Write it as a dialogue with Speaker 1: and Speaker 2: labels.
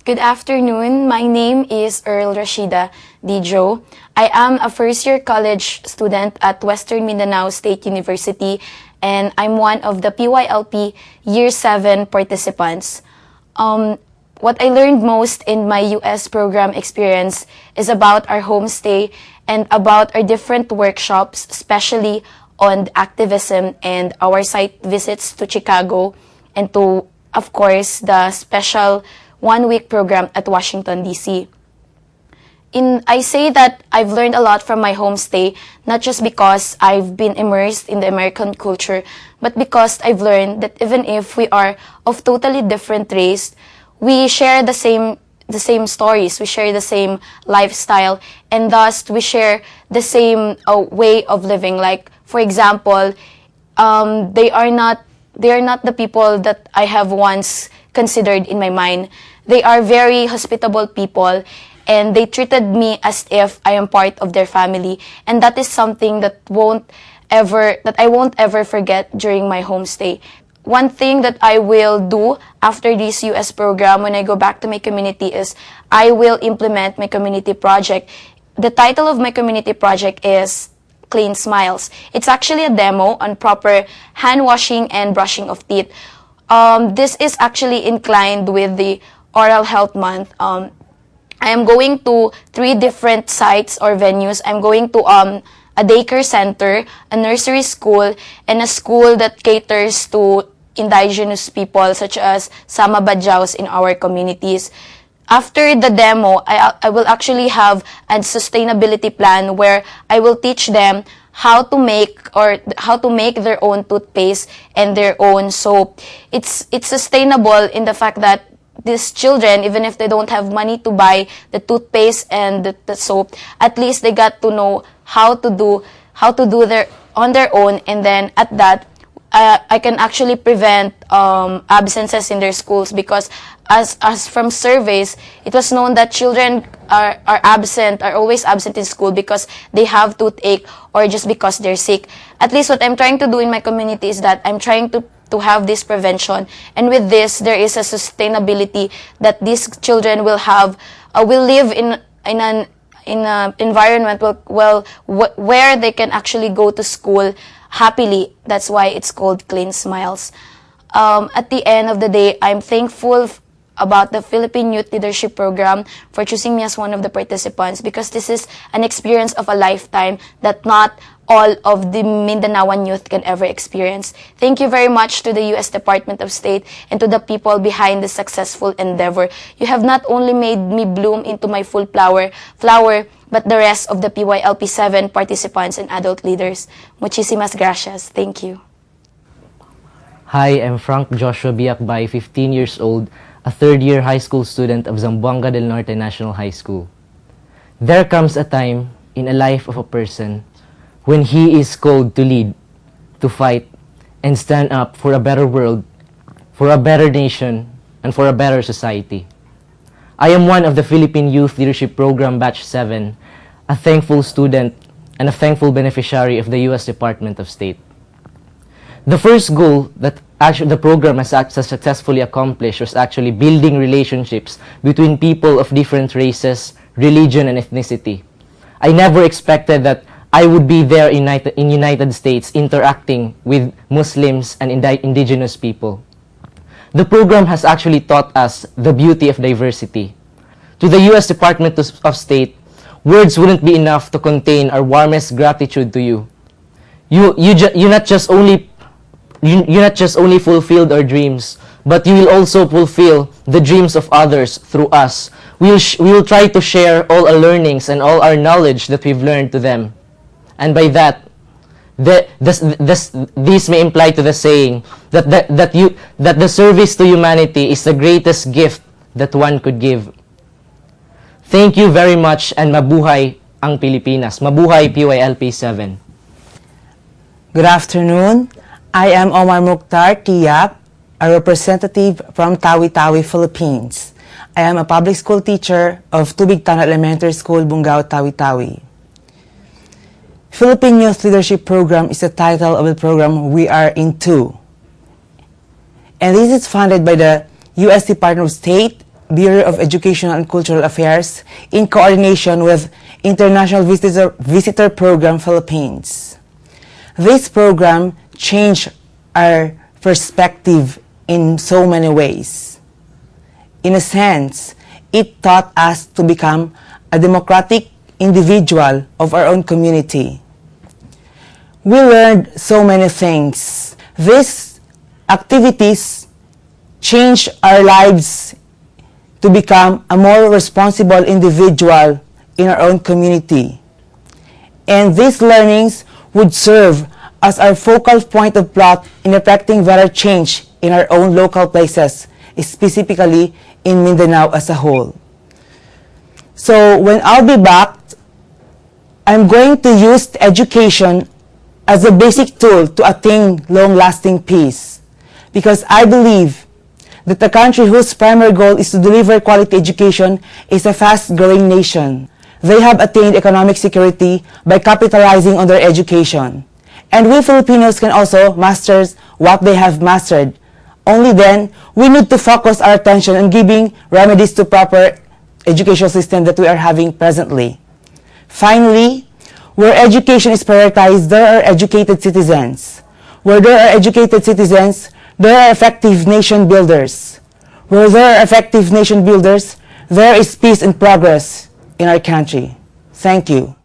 Speaker 1: Good afternoon. My name is Earl Rashida Dijo. I am a first-year college student at Western Mindanao State University, and I'm one of the PYLP Year 7 participants. What I learned most in my US program experience is about our homestay and about our different workshops, especially on activism and our site visits to Chicago and to, of course, the special one-week program at Washington, D.C. I say that I've learned a lot from my homestay, not just because I've been immersed in the American culture, but because I've learned that even if we are of totally different race, we share the same stories, we share the same lifestyle, and thus we share the same way of living. Like, for example, they are not the people that I have once considered in my mind. They are very hospitable people, and they treated me as if I am part of their family, and that is something that I won't ever forget during my homestay. One thing that I will do after this US program when I go back to my community is I will implement my community project. The title of my community project is Clean Smiles. It's actually a demo on proper hand washing and brushing of teeth. This is actually inclined with the Oral Health Month. I am going to 3 different sites or venues. I'm going to a daycare center, a nursery school, and a school that caters to indigenous people such as Sama Badjaos in our communities. After the demo, I will actually have a sustainability plan where I will teach them how to make their own toothpaste and their own soap. It's sustainable in the fact that these children, even if they don't have money to buy the toothpaste and the soap, at least they got to know how to do on their own, and then at that I can actually prevent absences in their schools, because as from surveys, it was known that children are always absent in school because they have toothache or just because they're sick. At least what I'm trying to do in my community is that I'm trying to have this prevention, and with this there is a sustainability that these children will live in an environment where they can actually go to school happily. That's why it's called Clean Smiles. At the end of the day, I'm thankful about the Philippine Youth Leadership Program for choosing me as one of the participants, because this is an experience of a lifetime that not all of the Mindanaoan youth can ever experience. Thank you very much to the U.S. Department of State and to the people behind this successful endeavor. You have not only made me bloom into my full flower, but the rest of the PYLP 7 participants and adult leaders. Muchísimas gracias. Thank you.
Speaker 2: Hi, I'm Frank Joshua Biakbay, 15 years old, a third-year high school student of Zamboanga del Norte National High School. There comes a time in the life of a person when he is called to lead, to fight, and stand up for a better world, for a better nation, and for a better society. I am one of the Philippine Youth Leadership Program Batch 7, a thankful student and a thankful beneficiary of the U.S. Department of State. The first goal that actually the program has successfully accomplished was actually building relationships between people of different races, religion, and ethnicity. I never expected that I would be there in United States interacting with Muslims and indigenous people. The program has actually taught us the beauty of diversity. To the U.S. Department of State, words wouldn't be enough to contain our warmest gratitude to you. You not just only fulfilled our dreams, but you will also fulfill the dreams of others through us. We will try to share all our learnings and all our knowledge that we've learned to them. And by that, this may imply to the saying that the service to humanity is the greatest gift that one could give. Thank you very much, and mabuhay ang Pilipinas. Mabuhay PYLP 7.
Speaker 3: Good afternoon. I am Omar Mukhtar Tiyak, a representative from Tawi-Tawi, Philippines. I am a public school teacher of Tubig Tanod Elementary School, Bungao, Tawi-Tawi. Philippine Youth Leadership Program is the title of the program we are into. And this is funded by the U.S. Department of State, Bureau of Educational and Cultural Affairs in coordination with International Visitor Program Philippines. This program changed our perspective in so many ways. In a sense, it taught us to become a democratic individual of our own community. We learned so many things. These activities changed our lives to become a more responsible individual in our own community. And these learnings would serve as our focal point of plot in effecting better change in our own local places, specifically in Mindanao as a whole. So when I'll be back, I'm going to use education as a basic tool to attain long-lasting peace, because I believe that a country whose primary goal is to deliver quality education is a fast-growing nation. They have attained economic security by capitalizing on their education. And we Filipinos can also master what they have mastered. Only then, we need to focus our attention on giving remedies to proper educational system that we are having presently. Finally, where education is prioritized, there are educated citizens. Where there are educated citizens, there are effective nation builders. Where there are effective nation builders, there is peace and progress in our country. Thank you.